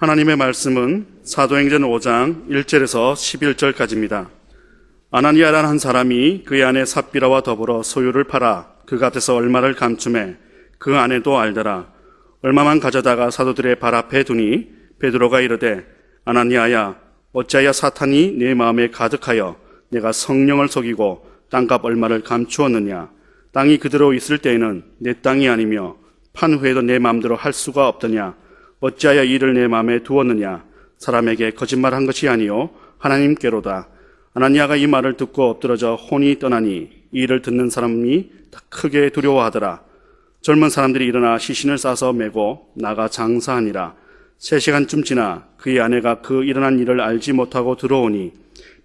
하나님의 말씀은 사도행전 5장 1절에서 11절까지입니다. 아나니아라는 한 사람이 그의 아내 삽비라와 더불어 소유를 팔아 그 값에서 얼마를 감춤해 그 아내도 알더라. 얼마만 가져다가 사도들의 발 앞에 두니 베드로가 이르되 아나니아야, 어찌하여 사탄이 내 마음에 가득하여 내가 성령을 속이고 땅값 얼마를 감추었느냐. 땅이 그대로 있을 때에는 내 땅이 아니며 판 후에도 내 마음대로 할 수가 없더냐. 어찌하여 이를 내 마음에 두었느냐. 사람에게 거짓말한 것이 아니요 하나님께로다. 아나니아가 이 말을 듣고 엎드러져 혼이 떠나니 이 일을 듣는 사람이 크게 두려워하더라. 젊은 사람들이 일어나 시신을 싸서 메고 나가 장사하니라. 3시간쯤 지나 그의 아내가 그 일어난 일을 알지 못하고 들어오니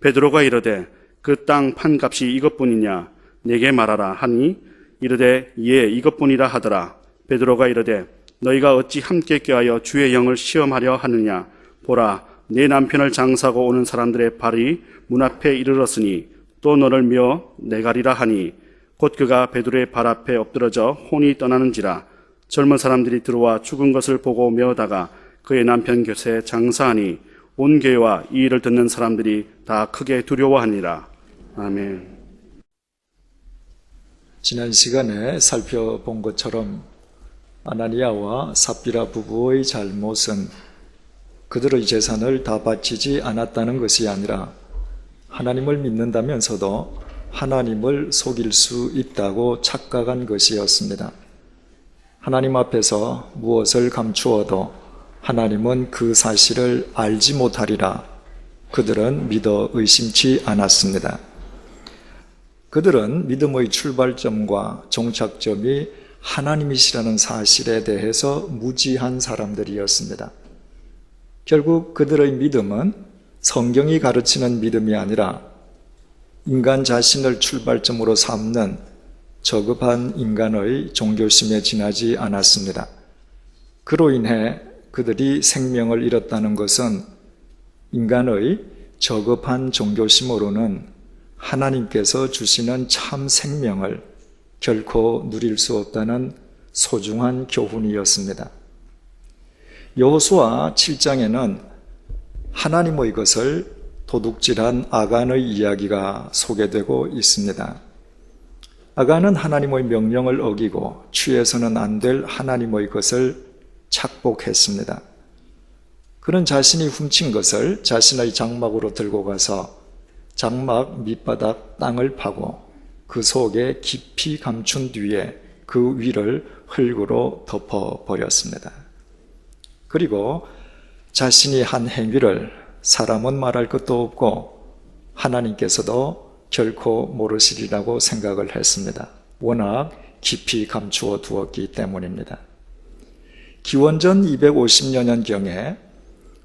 베드로가 이르되 그 땅 판값이 이것뿐이냐 내게 말하라 하니 이르되 예 이것뿐이라 하더라. 베드로가 이르되 너희가 어찌 함께 껴하여 주의 영을 시험하려 하느냐. 보라, 내 남편을 장사하고 오는 사람들의 발이 문 앞에 이르렀으니 또 너를 며 내가리라 하니 곧 그가 베드로의 발 앞에 엎드러져 혼이 떠나는지라. 젊은 사람들이 들어와 죽은 것을 보고 메어다가 그의 남편 곁에 장사하니 온 교회와 이 일을 듣는 사람들이 다 크게 두려워하니라. 아멘. 지난 시간에 살펴본 것처럼 아나니아와 삽비라 부부의 잘못은 그들의 재산을 다 바치지 않았다는 것이 아니라 하나님을 믿는다면서도 하나님을 속일 수 있다고 착각한 것이었습니다. 하나님 앞에서 무엇을 감추어도 하나님은 그 사실을 알지 못하리라 그들은 믿어 의심치 않았습니다. 그들은 믿음의 출발점과 종착점이 하나님이시라는 사실에 대해서 무지한 사람들이었습니다. 결국 그들의 믿음은 성경이 가르치는 믿음이 아니라 인간 자신을 출발점으로 삼는 저급한 인간의 종교심에 지나지 않았습니다. 그로 인해 그들이 생명을 잃었다는 것은 인간의 저급한 종교심으로는 하나님께서 주시는 참 생명을 결코 누릴 수 없다는 소중한 교훈이었습니다. 여호수아 7장에는 하나님의 것을 도둑질한 아간의 이야기가 소개되고 있습니다. 아간은 하나님의 명령을 어기고 취해서는 안 될 하나님의 것을 착복했습니다. 그는 자신이 훔친 것을 자신의 장막으로 들고 가서 장막 밑바닥 땅을 파고 그 속에 깊이 감춘 뒤에 그 위를 흙으로 덮어버렸습니다. 그리고 자신이 한 행위를 사람은 말할 것도 없고 하나님께서도 결코 모르시리라고 생각을 했습니다. 워낙 깊이 감추어 두었기 때문입니다. 기원전 250여 년경에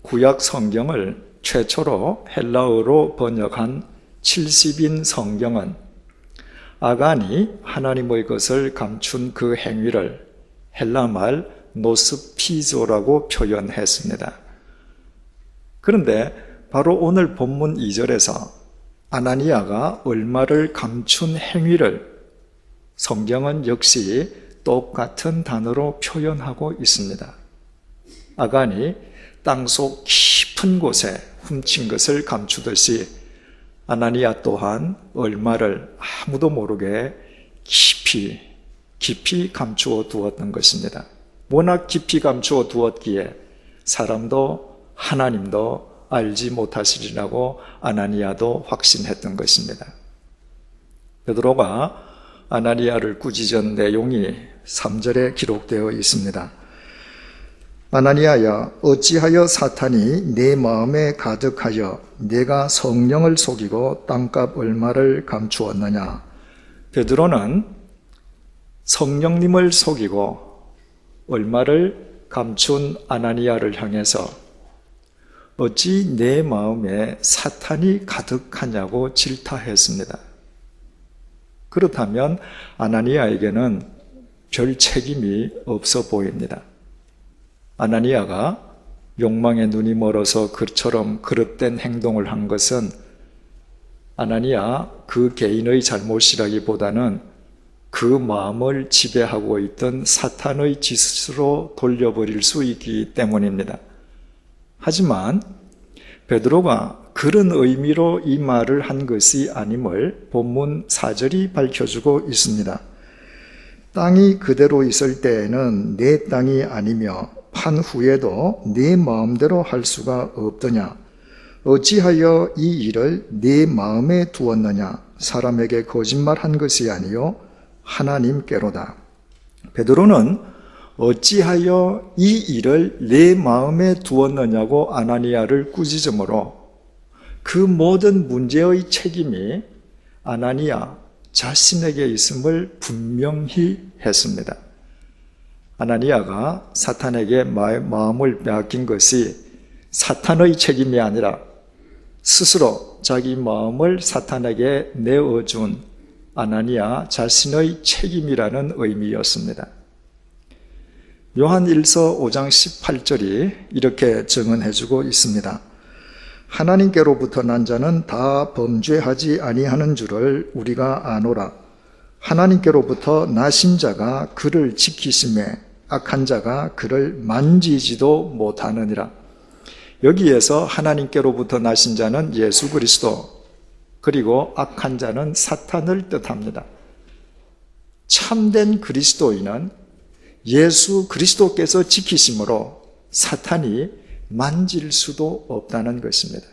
구약 성경을 최초로 헬라어로 번역한 70인 성경은 아간이 하나님의 것을 감춘 그 행위를 헬라말 노스피조라고 표현했습니다. 그런데 바로 오늘 본문 2절에서 아나니아가 얼마를 감춘 행위를 성경은 역시 똑같은 단어로 표현하고 있습니다. 아간이 땅속 깊은 곳에 훔친 것을 감추듯이 아나니아 또한 얼마를 아무도 모르게 깊이 감추어 두었던 것입니다. 워낙 깊이 감추어 두었기에 사람도 하나님도 알지 못하시리라고 아나니아도 확신했던 것입니다. 베드로가 아나니아를 꾸짖은 내용이 3절에 기록되어 있습니다. 아나니아야, 어찌하여 사탄이 내 마음에 가득하여 내가 성령을 속이고 땅값 얼마를 감추었느냐. 베드로는 성령님을 속이고 얼마를 감춘 아나니아를 향해서 어찌 내 마음에 사탄이 가득하냐고 질타했습니다. 그렇다면 아나니아에게는 별 책임이 없어 보입니다. 아나니아가 욕망에 눈이 멀어서 그처럼 그릇된 행동을 한 것은 아나니아 그 개인의 잘못이라기보다는 그 마음을 지배하고 있던 사탄의 짓으로 돌려버릴 수 있기 때문입니다. 하지만 베드로가 그런 의미로 이 말을 한 것이 아님을 본문 4절이 밝혀주고 있습니다. 땅이 그대로 있을 때에는 내 땅이 아니며 판 후에도 내 마음대로 할 수가 없더냐. 어찌하여 이 일을 내 마음에 두었느냐. 사람에게 거짓말한 것이 아니요 하나님께로다. 베드로는 어찌하여 이 일을 내 마음에 두었느냐고 아나니아를 꾸짖음으로 그 모든 문제의 책임이 아나니아 자신에게 있음을 분명히 했습니다. 아나니아가 사탄에게 마음을 빼앗긴 것이 사탄의 책임이 아니라 스스로 자기 마음을 사탄에게 내어준 아나니아 자신의 책임이라는 의미였습니다. 요한 1서 5장 18절이 이렇게 증언해주고 있습니다. 하나님께로부터 난 자는 다 범죄하지 아니하는 줄을 우리가 아노라. 하나님께로부터 나신 자가 그를 지키심에 악한 자가 그를 만지지도 못하느니라. 여기에서 하나님께로부터 나신 자는 예수 그리스도, 그리고 악한 자는 사탄을 뜻합니다. 참된 그리스도인은 예수 그리스도께서 지키심으로 사탄이 만질 수도 없다는 것입니다.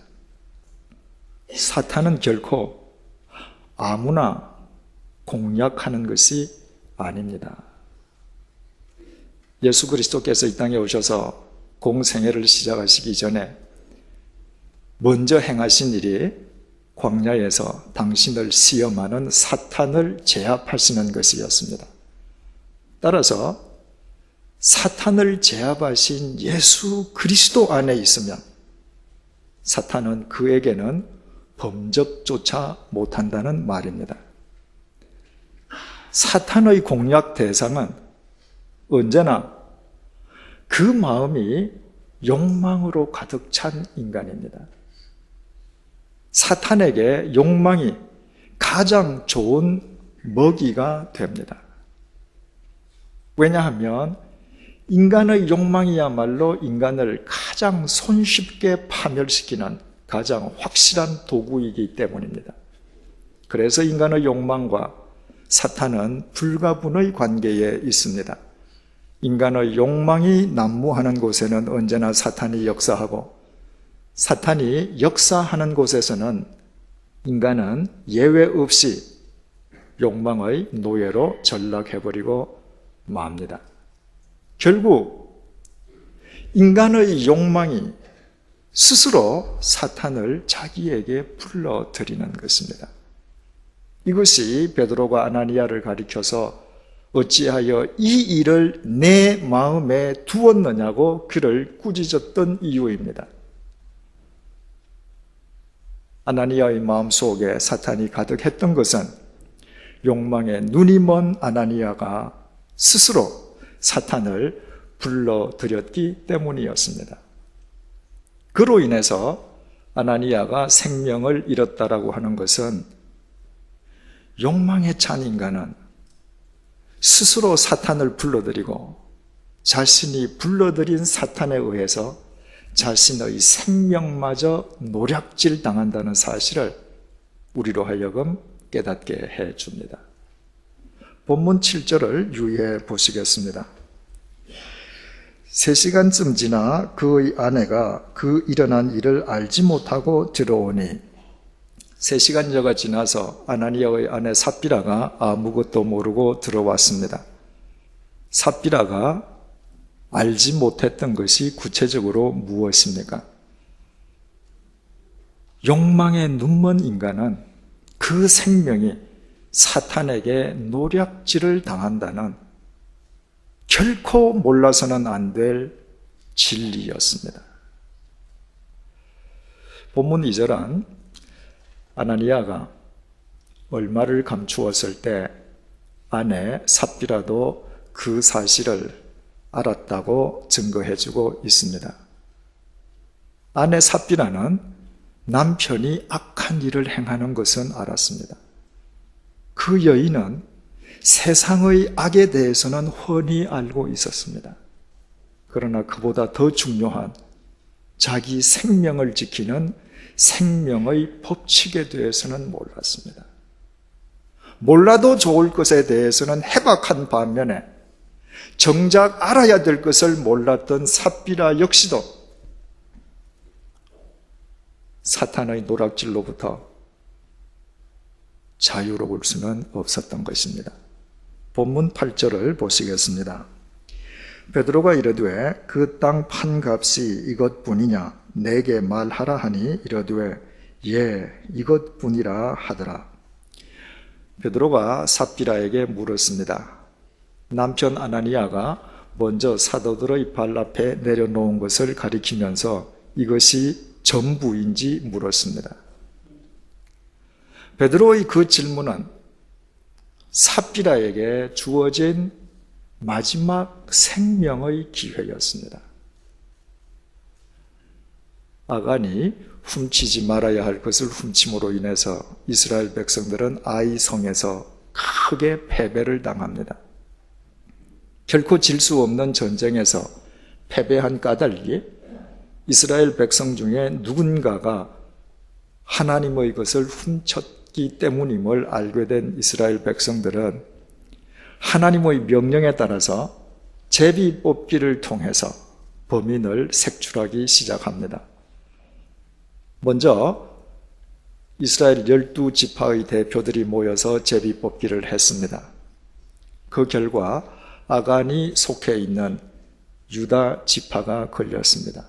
사탄은 결코 아무나 공략하는 것이 아닙니다. 예수 그리스도께서 이 땅에 오셔서 공생애를 시작하시기 전에 먼저 행하신 일이 광야에서 당신을 시험하는 사탄을 제압하시는 것이었습니다. 따라서 사탄을 제압하신 예수 그리스도 안에 있으면 사탄은 그에게는 범접조차 못한다는 말입니다. 사탄의 공략 대상은 언제나 그 마음이 욕망으로 가득 찬 인간입니다. 사탄에게 욕망이 가장 좋은 먹이가 됩니다. 왜냐하면 인간의 욕망이야말로 인간을 가장 손쉽게 파멸시키는 가장 확실한 도구이기 때문입니다. 그래서 인간의 욕망과 사탄은 불가분의 관계에 있습니다. 인간의 욕망이 난무하는 곳에는 언제나 사탄이 역사하고, 사탄이 역사하는 곳에서는 인간은 예외 없이 욕망의 노예로 전락해버리고 맙니다. 결국 인간의 욕망이 스스로 사탄을 자기에게 불러들이는 것입니다. 이것이 베드로가 아나니아를 가리켜서 어찌하여 이 일을 내 마음에 두었느냐고 그를 꾸짖었던 이유입니다. 아나니아의 마음속에 사탄이 가득했던 것은 욕망에 눈이 먼 아나니아가 스스로 사탄을 불러들였기 때문이었습니다. 그로 인해서 아나니아가 생명을 잃었다라고 하는 것은 욕망에 찬 인간은 스스로 사탄을 불러들이고 자신이 불러들인 사탄에 의해서 자신의 생명마저 노략질 당한다는 사실을 우리로 하여금 깨닫게 해줍니다. 본문 7절을 유의해 보시겠습니다. 3시간쯤 지나 그의 아내가 그 일어난 일을 알지 못하고 들어오니, 3시간여가 지나서 아나니아의 아내 삽비라가 아무것도 모르고 들어왔습니다. 삽비라가 알지 못했던 것이 구체적으로 무엇입니까? 욕망에 눈먼 인간은 그 생명이 사탄에게 노략질을 당한다는 결코 몰라서는 안 될 진리였습니다. 본문 2절은 아나니아가 얼마를 감추었을 때 아내 삽비라도 그 사실을 알았다고 증거해주고 있습니다. 아내 삽비라는 남편이 악한 일을 행하는 것은 알았습니다. 그 여인은 세상의 악에 대해서는 훤히 알고 있었습니다. 그러나 그보다 더 중요한 자기 생명을 지키는 생명의 법칙에 대해서는 몰랐습니다. 몰라도 좋을 것에 대해서는 해박한 반면에 정작 알아야 될 것을 몰랐던 삽비라 역시도 사탄의 노략질로부터 자유로울 수는 없었던 것입니다. 본문 8절을 보시겠습니다. 베드로가 이르되 그 땅 판값이 이것뿐이냐 내게 말하라 하니 이르되 예 이것뿐이라 하더라. 베드로가 삽비라에게 물었습니다. 남편 아나니아가 먼저 사도들의 발 앞에 내려놓은 것을 가리키면서 이것이 전부인지 물었습니다. 베드로의 그 질문은 삽비라에게 주어진 마지막 생명의 기회였습니다. 아간이 훔치지 말아야 할 것을 훔침으로 인해서 이스라엘 백성들은 아이 성에서 크게 패배를 당합니다. 결코 질 수 없는 전쟁에서 패배한 까닭이 이스라엘 백성 중에 누군가가 하나님의 것을 훔쳤기 때문임을 알게 된 이스라엘 백성들은 하나님의 명령에 따라서 제비 뽑기를 통해서 범인을 색출하기 시작합니다. 먼저 이스라엘 12지파의 대표들이 모여서 제비 뽑기를 했습니다. 그 결과 아간이 속해 있는 유다 지파가 걸렸습니다.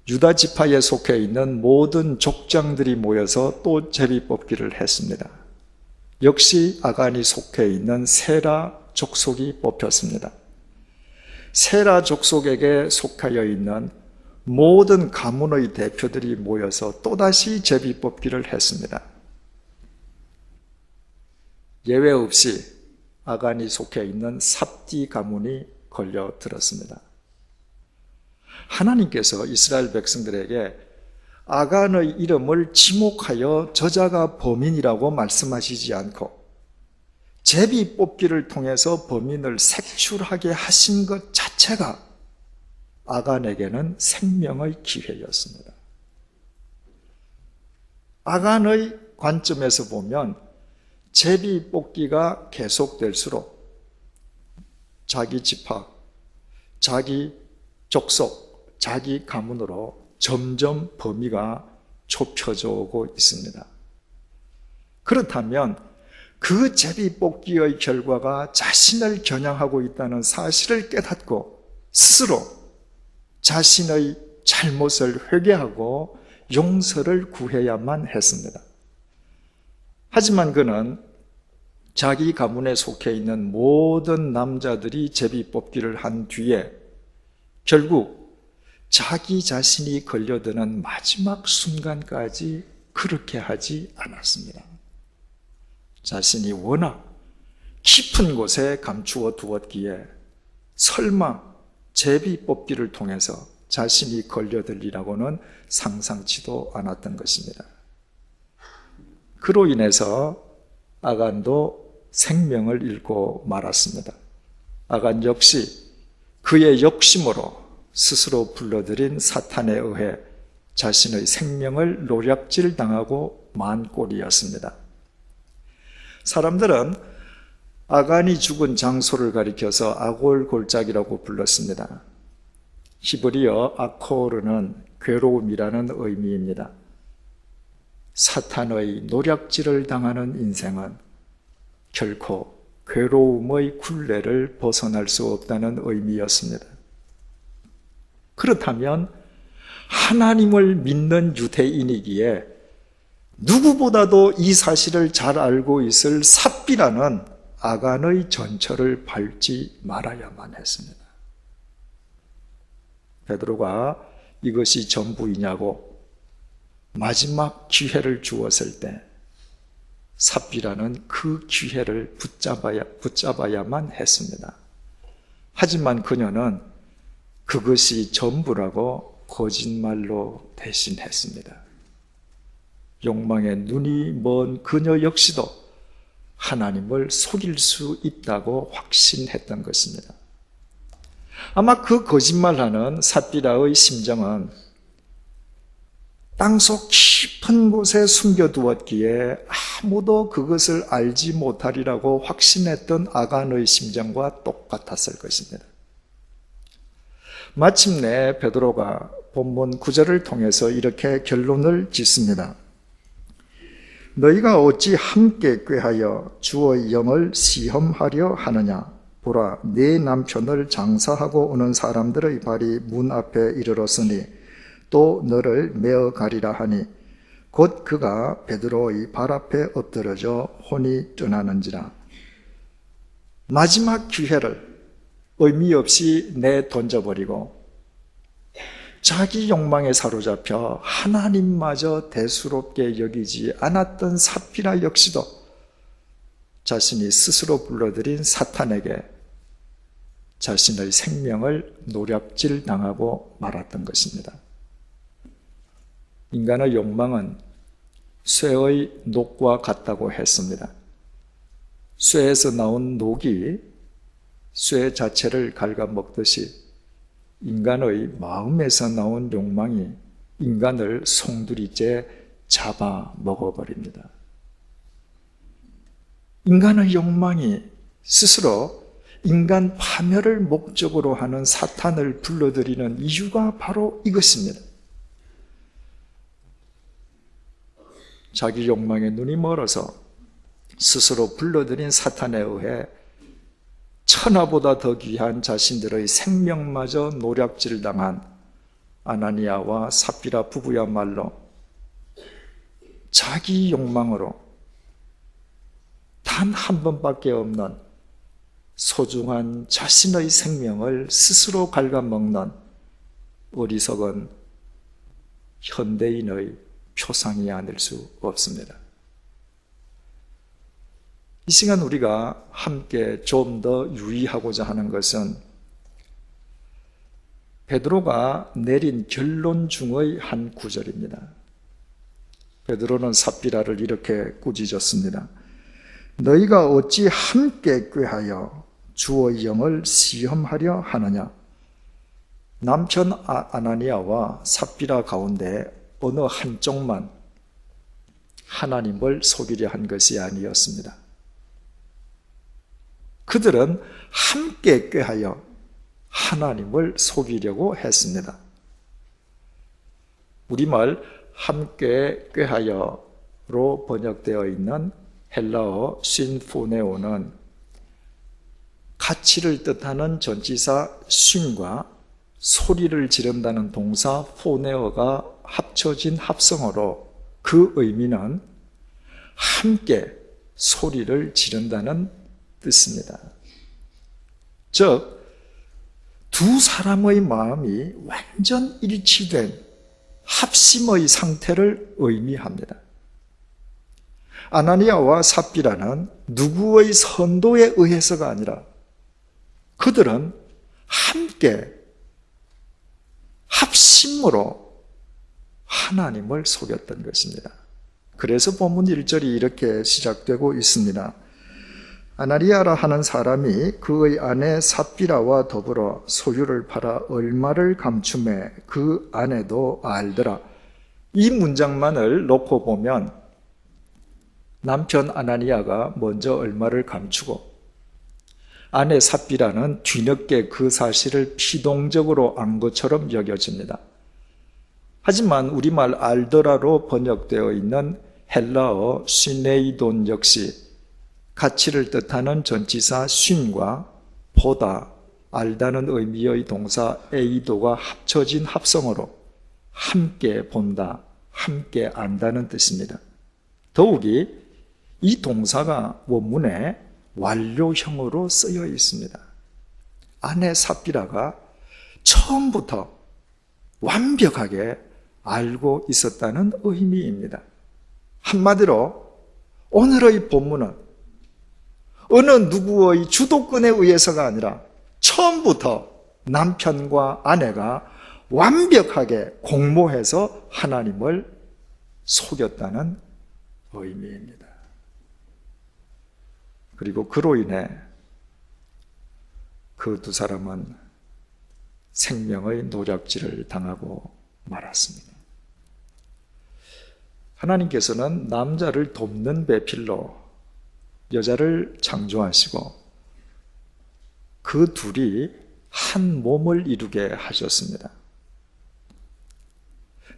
유다 지파에 속해 있는 모든 족장들이 모여서 또 제비 뽑기를 했습니다. 역시 아간이 속해 있는 세라 족속이 뽑혔습니다. 세라 족속에게 속하여 있는 모든 가문의 대표들이 모여서 또다시 제비 뽑기를 했습니다. 예외 없이 아간이 속해 있는 삽디 가문이 걸려들었습니다. 하나님께서 이스라엘 백성들에게 아간의 이름을 지목하여 저자가 범인이라고 말씀하시지 않고 제비 뽑기를 통해서 범인을 색출하게 하신 것 자체가 아간에게는 생명의 기회였습니다. 아간의 관점에서 보면 제비 뽑기가 계속될수록 자기 지파, 자기 족속, 자기 가문으로 점점 범위가 좁혀져 오고 있습니다. 그렇다면 그 제비 뽑기의 결과가 자신을 겨냥하고 있다는 사실을 깨닫고 스스로 자신의 잘못을 회개하고 용서를 구해야만 했습니다. 하지만 그는 자기 가문에 속해 있는 모든 남자들이 제비 뽑기를 한 뒤에 결국 자기 자신이 걸려드는 마지막 순간까지 그렇게 하지 않았습니다. 자신이 워낙 깊은 곳에 감추어 두었기에 설마 제비 뽑기를 통해서 자신이 걸려들리라고는 상상치도 않았던 것입니다. 그로 인해서 아간도 생명을 잃고 말았습니다. 아간 역시 그의 욕심으로 스스로 불러들인 사탄에 의해 자신의 생명을 노략질 당하고 만 꼴이었습니다. 사람들은 아간이 죽은 장소를 가리켜서 아골 골짜기라고 불렀습니다. 히브리어 아코르는 괴로움이라는 의미입니다. 사탄의 노략질을 당하는 인생은 결코 괴로움의 굴레를 벗어날 수 없다는 의미였습니다. 그렇다면 하나님을 믿는 유대인이기에 누구보다도 이 사실을 잘 알고 있을 삽비라는 아간의 전철을 밟지 말아야만 했습니다. 베드로가 이것이 전부이냐고 마지막 기회를 주었을 때 삽비라는 그 기회를 붙잡아야만 했습니다. 하지만 그녀는 그것이 전부라고 거짓말로 대신했습니다. 욕망에 눈이 먼 그녀 역시도 하나님을 속일 수 있다고 확신했던 것입니다. 아마 그 거짓말하는 삽비라의 심정은 땅속 깊은 곳에 숨겨두었기에 아무도 그것을 알지 못하리라고 확신했던 아간의 심정과 똑같았을 것입니다. 마침내 베드로가 본문 9절을 통해서 이렇게 결론을 짓습니다. 너희가 어찌 함께 꾀하여 주의 영을 시험하려 하느냐? 보라, 네 남편을 장사하고 오는 사람들의 발이 문 앞에 이르렀으니 또 너를 메어 가리라 하니 곧 그가 베드로의 발 앞에 엎드러져 혼이 떠나는지라. 마지막 기회를 의미 없이 내던져버리고 자기 욕망에 사로잡혀 하나님마저 대수롭게 여기지 않았던 삽비라 역시도 자신이 스스로 불러들인 사탄에게 자신의 생명을 노략질 당하고 말았던 것입니다. 인간의 욕망은 쇠의 녹과 같다고 했습니다. 쇠에서 나온 녹이 쇠 자체를 갉아먹듯이 인간의 마음에서 나온 욕망이 인간을 송두리째 잡아 먹어버립니다. 인간의 욕망이 스스로 인간 파멸을 목적으로 하는 사탄을 불러들이는 이유가 바로 이것입니다. 자기 욕망에 눈이 멀어서 스스로 불러들인 사탄에 의해 천하보다 더 귀한 자신들의 생명마저 노략질 당한 아나니아와 삽비라 부부야말로 자기 욕망으로 단 한 번밖에 없는 소중한 자신의 생명을 스스로 갉아먹는 어리석은 현대인의 표상이 아닐 수 없습니다. 이 시간 우리가 함께 좀 더 유의하고자 하는 것은 베드로가 내린 결론 중의 한 구절입니다. 베드로는 삽비라를 이렇게 꾸짖었습니다. 너희가 어찌 함께 꾀하여 주의 영을 시험하려 하느냐? 남편 아나니아와 삽비라 가운데 어느 한쪽만 하나님을 속이려 한 것이 아니었습니다. 그들은 함께 꾀하여 하나님을 속이려고 했습니다. 우리말 함께 꾀하여로 번역되어 있는 헬라어 신포네오는 가치를 뜻하는 전치사 쉰과 소리를 지른다는 동사 포네어가 합쳐진 합성어로 그 의미는 함께 소리를 지른다는 뜻입니다. 즉, 두 사람의 마음이 완전 일치된 합심의 상태를 의미합니다. 아나니아와 삽비라는 누구의 선도에 의해서가 아니라 그들은 함께 합심으로 하나님을 속였던 것입니다. 그래서 본문 1절이 이렇게 시작되고 있습니다. 아나니아라 하는 사람이 그의 아내 삽비라와 더불어 소유를 팔아 얼마를 감춤해 그 아내도 알더라. 이 문장만을 놓고 보면 남편 아나니아가 먼저 얼마를 감추고 아내 삽비라는 뒤늦게 그 사실을 피동적으로 안 것처럼 여겨집니다. 하지만 우리말 알더라로 번역되어 있는 헬라어 시네이돈 역시 가치를 뜻하는 전치사 쉰과 보다, 알다는 의미의 동사 에이도가 합쳐진 합성어로 함께 본다, 함께 안다는 뜻입니다. 더욱이 이 동사가 원문에 완료형으로 쓰여 있습니다. 아내 삽비라가 처음부터 완벽하게 알고 있었다는 의미입니다. 한마디로 오늘의 본문은 어느 누구의 주도권에 의해서가 아니라 처음부터 남편과 아내가 완벽하게 공모해서 하나님을 속였다는 의미입니다. 그리고 그로 인해 그 두 사람은 생명의 노략질을 당하고 말았습니다. 하나님께서는 남자를 돕는 배필로 여자를 창조하시고 그 둘이 한 몸을 이루게 하셨습니다.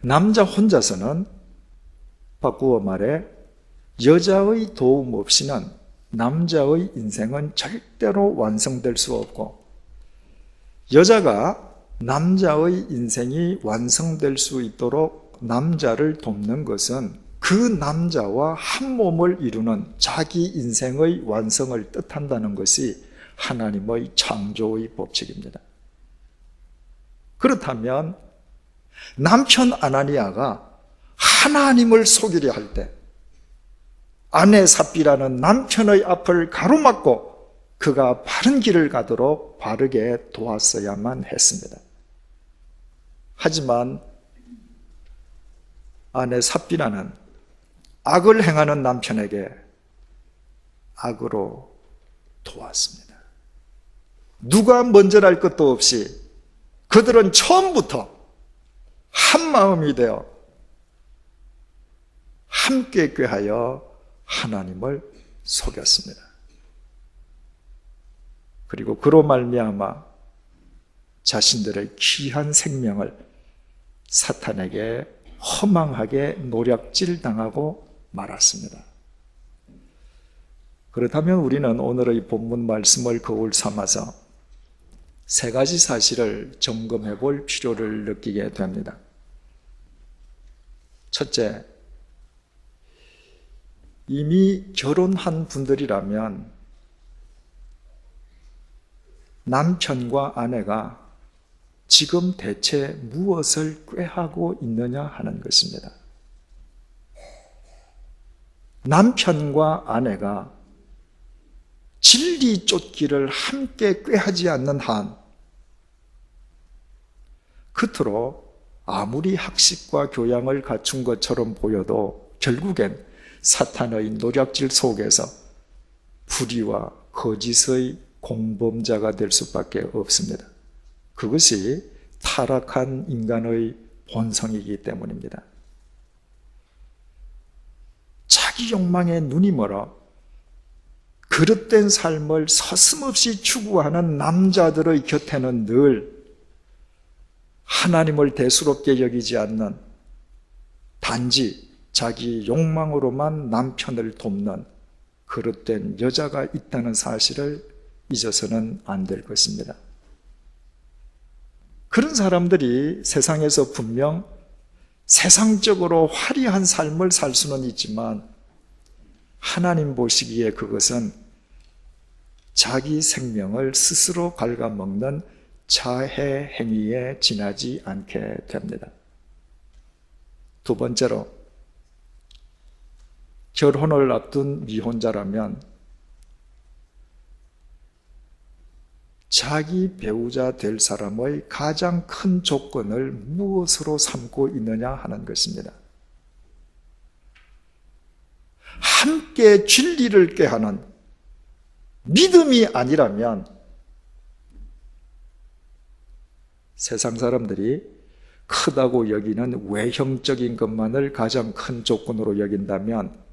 남자 혼자서는 바꾸어 말해 여자의 도움 없이는 남자의 인생은 절대로 완성될 수 없고, 여자가 남자의 인생이 완성될 수 있도록 남자를 돕는 것은 그 남자와 한 몸을 이루는 자기 인생의 완성을 뜻한다는 것이 하나님의 창조의 법칙입니다. 그렇다면 남편 아나니아가 하나님을 속이려 할 때 아내 삽비라는 남편의 앞을 가로막고 그가 바른 길을 가도록 바르게 도왔어야만 했습니다. 하지만 아내 삽비라는 악을 행하는 남편에게 악으로 도왔습니다. 누가 먼저랄 것도 없이 그들은 처음부터 한 마음이 되어 함께 꾀하여 하나님을 속였습니다. 그리고 그로 말미암아 자신들의 귀한 생명을 사탄에게 허망하게 노략질 당하고 말았습니다. 그렇다면 우리는 오늘의 본문 말씀을 거울 삼아서 세 가지 사실을 점검해 볼 필요를 느끼게 됩니다. 첫째, 이미 결혼한 분들이라면 남편과 아내가 지금 대체 무엇을 꾀하고 있느냐 하는 것입니다. 남편과 아내가 진리 쫓기를 함께 꾀하지 않는 한 겉으로 아무리 학식과 교양을 갖춘 것처럼 보여도 결국엔 사탄의 노략질 속에서 불의와 거짓의 공범자가 될 수밖에 없습니다. 그것이 타락한 인간의 본성이기 때문입니다. 자기 욕망에 눈이 멀어 그릇된 삶을 서슴없이 추구하는 남자들의 곁에는 늘 하나님을 대수롭게 여기지 않는, 단지 자기 욕망으로만 남편을 돕는 그릇된 여자가 있다는 사실을 잊어서는 안 될 것입니다. 그런 사람들이 세상에서 분명 세상적으로 화려한 삶을 살 수는 있지만 하나님 보시기에 그것은 자기 생명을 스스로 갉아먹는 자해 행위에 지나지 않게 됩니다. 두 번째로, 결혼을 앞둔 미혼자라면 자기 배우자 될 사람의 가장 큰 조건을 무엇으로 삼고 있느냐 하는 것입니다. 함께 진리를 꾀하는 믿음이 아니라면 세상 사람들이 크다고 여기는 외형적인 것만을 가장 큰 조건으로 여긴다면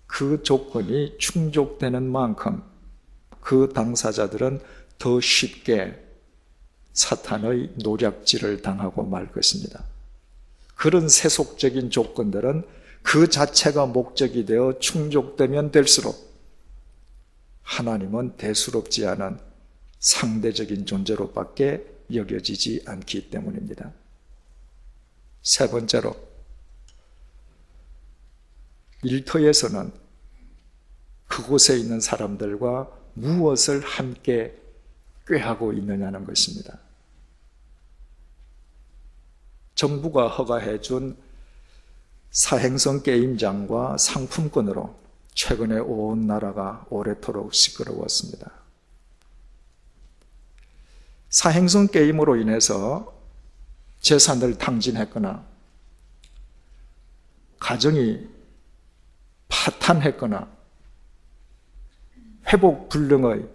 그 조건이 충족되는 만큼 그 당사자들은 더 쉽게 사탄의 노략질을 당하고 말 것입니다. 그런 세속적인 조건들은 그 자체가 목적이 되어 충족되면 될수록 하나님은 대수롭지 않은 상대적인 존재로밖에 여겨지지 않기 때문입니다. 세 번째로, 일터에서는 그곳에 있는 사람들과 무엇을 함께 꾀하고 있느냐는 것입니다. 정부가 허가해 준 사행성 게임장과 상품권으로 최근에 온 나라가 오래도록 시끄러웠습니다. 사행성 게임으로 인해서 재산을 탕진했거나 가정이 파탄했거나 회복 불능의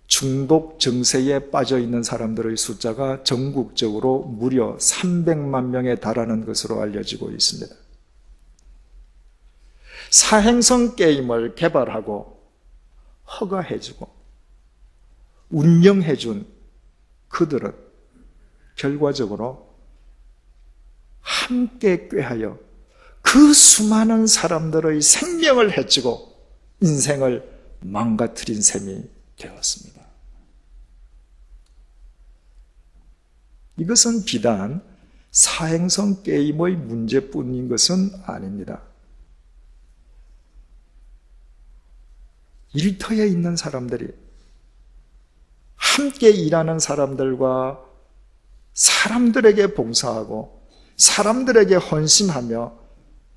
중독 증세에 빠져 있는 사람들의 숫자가 전국적으로 무려 300만 명에 달하는 것으로 알려지고 있습니다. 사행성 게임을 개발하고 허가해주고 운영해준 그들은 결과적으로 함께 꾀하여 그 수많은 사람들의 생명을 해치고 인생을 망가뜨린 셈이 되었습니다. 이것은 비단 사행성 게임의 문제뿐인 것은 아닙니다. 일터에 있는 사람들이 함께 일하는 사람들과 사람들에게 봉사하고 사람들에게 헌신하며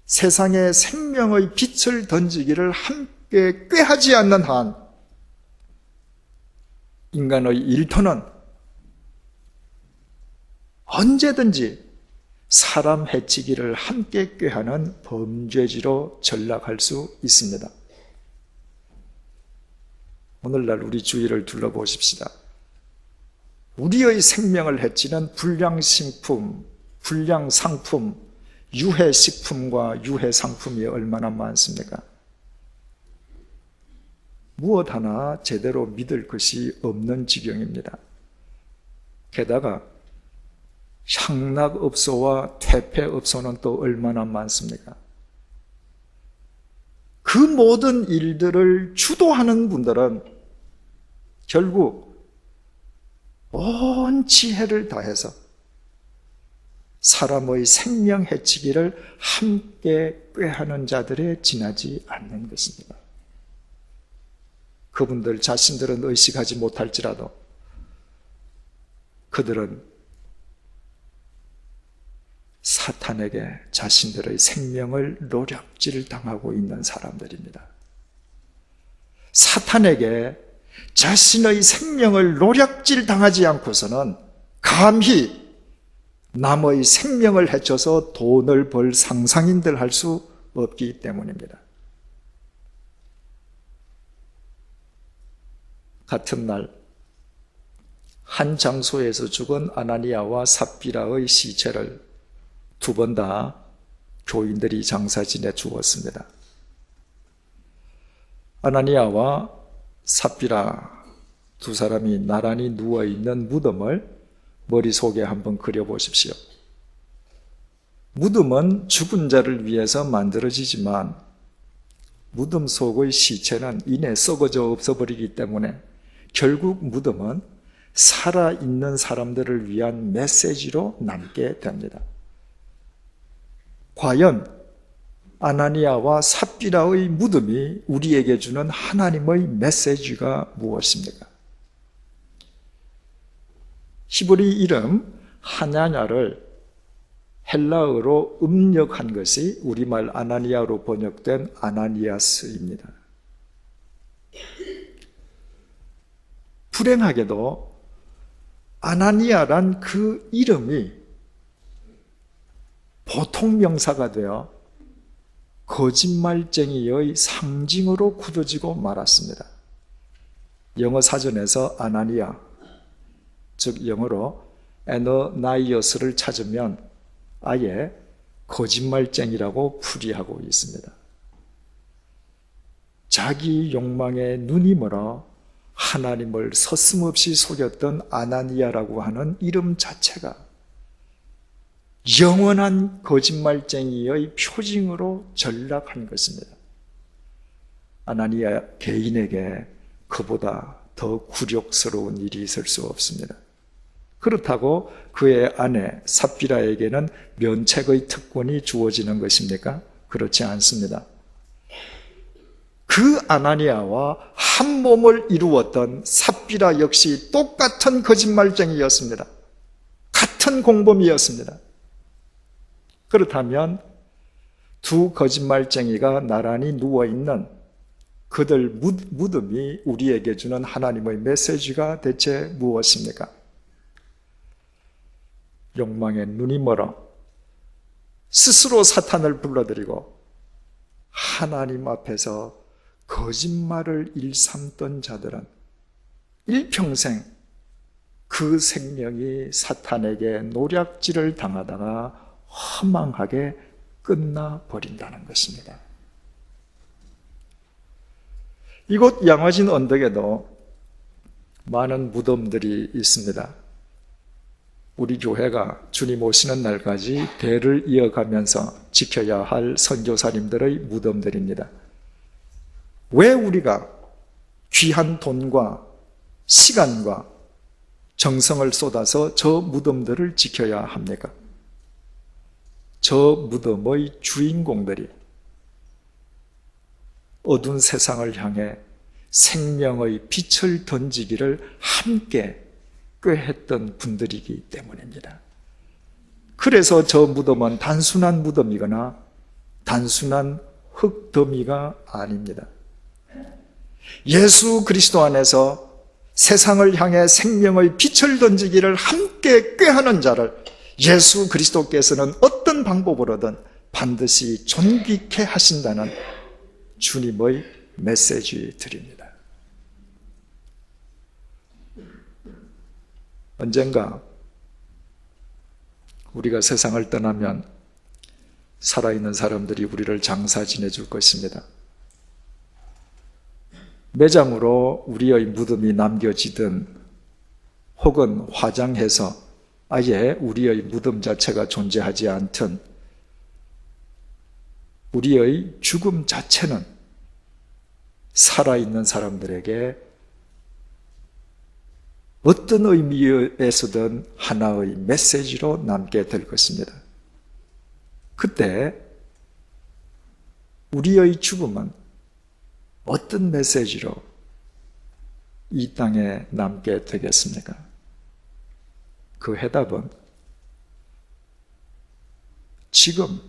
세상에 생명의 빛을 던지기를 함께 꾀하지 않는 한 인간의 일터는 언제든지 사람 해치기를 함께 꾀하는 범죄지로 전락할 수 있습니다. 오늘날 우리 주위를 둘러보십시다. 우리의 생명을 해치는 불량식품, 불량상품, 유해식품과 유해상품이 얼마나 많습니까? 무엇 하나 제대로 믿을 것이 없는 지경입니다. 게다가 향락업소와 퇴폐업소는 또 얼마나 많습니까? 그 모든 일들을 주도하는 분들은 결국 온 지혜를 다해서 사람의 생명 해치기를 함께 꾀하는 자들에 지나지 않는 것입니다. 그분들 자신들은 의식하지 못할지라도 그들은 사탄에게 자신들의 생명을 노략질 당하고 있는 사람들입니다. 사탄에게 자신의 생명을 노략질 당하지 않고서는 감히 남의 생명을 해쳐서 돈을 벌 상상인들 할 수 없기 때문입니다. 같은 날 한 장소에서 죽은 아나니아와 삽비라의 시체를 두 번 다 교인들이 장사지내 주었습니다. 아나니아와 삽비라 두 사람이 나란히 누워있는 무덤을 머릿속에 한번 그려보십시오. 무덤은 죽은 자를 위해서 만들어지지만 무덤 속의 시체는 이내 썩어져 없어버리기 때문에 결국 무덤은 살아있는 사람들을 위한 메시지로 남게 됩니다. 과연 아나니아와 삽비라의 무덤이 우리에게 주는 하나님의 메시지가 무엇입니까? 히브리 이름 하냐냐를 헬라어로 음력한 것이 우리말 아나니아로 번역된 아나니아스입니다. 불행하게도 아나니아란 그 이름이 보통 명사가 되어 거짓말쟁이의 상징으로 굳어지고 말았습니다. 영어 사전에서 아나니아, 즉 영어로 에너나이어스를 찾으면 아예 거짓말쟁이라고 풀이하고 있습니다. 자기 욕망에 눈이 멀어 하나님을 서슴없이 속였던 아나니아라고 하는 이름 자체가 영원한 거짓말쟁이의 표징으로 전락한 것입니다. 아나니아 개인에게 그보다 더 굴욕스러운 일이 있을 수 없습니다. 그렇다고 그의 아내 삽비라에게는 면책의 특권이 주어지는 것입니까? 그렇지 않습니다. 그 아나니아와 한 몸을 이루었던 삽비라 역시 똑같은 거짓말쟁이였습니다. 같은 공범이었습니다. 그렇다면 두 거짓말쟁이가 나란히 누워있는 그들 무덤이 우리에게 주는 하나님의 메시지가 대체 무엇입니까? 욕망에 눈이 멀어 스스로 사탄을 불러들이고 하나님 앞에서 거짓말을 일삼던 자들은 일평생 그 생명이 사탄에게 노략질을 당하다가 허망하게 끝나버린다는 것입니다. 이곳 양화진 언덕에도 많은 무덤들이 있습니다. 우리 교회가 주님 오시는 날까지 대를 이어가면서 지켜야 할 선교사님들의 무덤들입니다. 왜 우리가 귀한 돈과 시간과 정성을 쏟아서 저 무덤들을 지켜야 합니까? 저 무덤의 주인공들이 어두운 세상을 향해 생명의 빛을 던지기를 함께 꾀했던 분들이기 때문입니다. 그래서 저 무덤은 단순한 무덤이거나 단순한 흙더미가 아닙니다. 예수 그리스도 안에서 세상을 향해 생명의 빛을 던지기를 함께 꾀하는 자를 예수 그리스도께서는 어떤 방법으로든 반드시 존귀케 하신다는 주님의 메시지들입니다. 언젠가 우리가 세상을 떠나면 살아있는 사람들이 우리를 장사 지내줄 것입니다. 매장으로 우리의 무덤이 남겨지든 혹은 화장해서 아예 우리의 무덤 자체가 존재하지 않든 우리의 죽음 자체는 살아있는 사람들에게 어떤 의미에서든 하나의 메시지로 남게 될 것입니다. 그때 우리의 죽음은 어떤 메시지로 이 땅에 남게 되겠습니까? 그 해답은 지금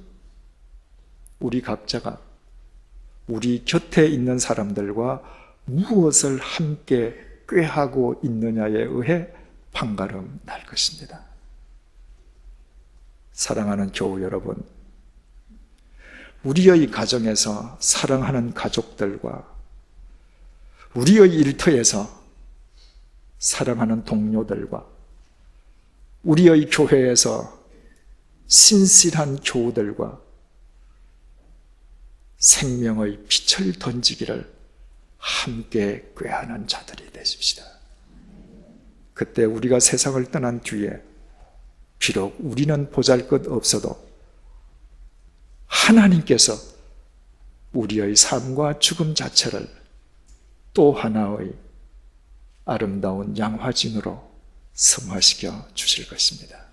우리 각자가 우리 곁에 있는 사람들과 무엇을 함께 꾀하고 있느냐에 의해 판가름 날 것입니다. 사랑하는 교우 여러분, 우리의 가정에서 사랑하는 가족들과 우리의 일터에서 사랑하는 동료들과 우리의 교회에서 신실한 교우들과 생명의 빛을 던지기를 함께 꾀하는 자들이 되십시다. 그때 우리가 세상을 떠난 뒤에 비록 우리는 보잘것없어도 하나님께서 우리의 삶과 죽음 자체를 또 하나의 아름다운 양화진으로 승화시켜 주실 것입니다.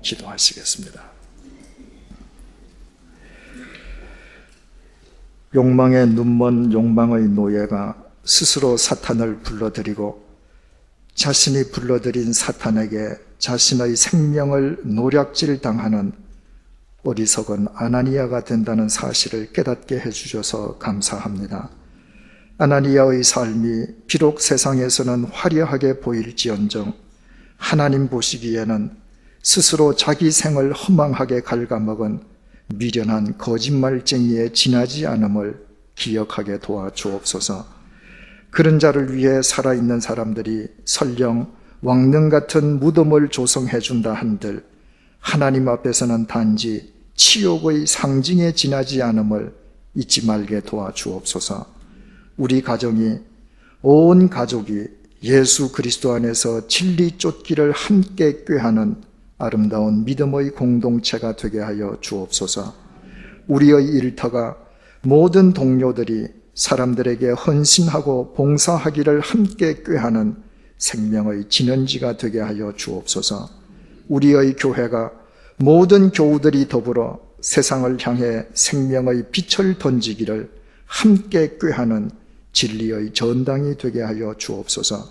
기도하시겠습니다. 욕망의 눈먼 욕망의 노예가 스스로 사탄을 불러들이고 자신이 불러들인 사탄에게 자신의 생명을 노략질 당하는 어리석은 아나니아가 된다는 사실을 깨닫게 해주셔서 감사합니다. 아나니아의 삶이 비록 세상에서는 화려하게 보일지언정 하나님 보시기에는 스스로 자기 생을 허망하게 갉아먹은 미련한 거짓말쟁이에 지나지 않음을 기억하게 도와주옵소서. 그런 자를 위해 살아있는 사람들이 설령 왕릉 같은 무덤을 조성해 준다 한들 하나님 앞에서는 단지 치욕의 상징에 지나지 않음을 잊지 말게 도와주옵소서. 우리 가정이 온 가족이 예수 그리스도 안에서 진리 쫓기를 함께 꾀하는 아름다운 믿음의 공동체가 되게 하여 주옵소서. 우리의 일터가 모든 동료들이 사람들에게 헌신하고 봉사하기를 함께 꾀하는 생명의 진원지가 되게 하여 주옵소서. 우리의 교회가 모든 교우들이 더불어 세상을 향해 생명의 빛을 던지기를 함께 꾀하는 진리의 전당이 되게 하여 주옵소서.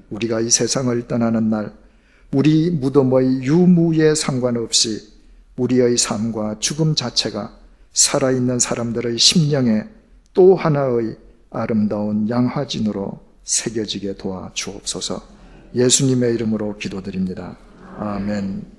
우리가 이 세상을 떠나는 날 우리 무덤의 유무에 상관없이 우리의 삶과 죽음 자체가 살아있는 사람들의 심령에 또 하나의 아름다운 양화진으로 새겨지게 도와주옵소서. 예수님의 이름으로 기도드립니다. 아멘.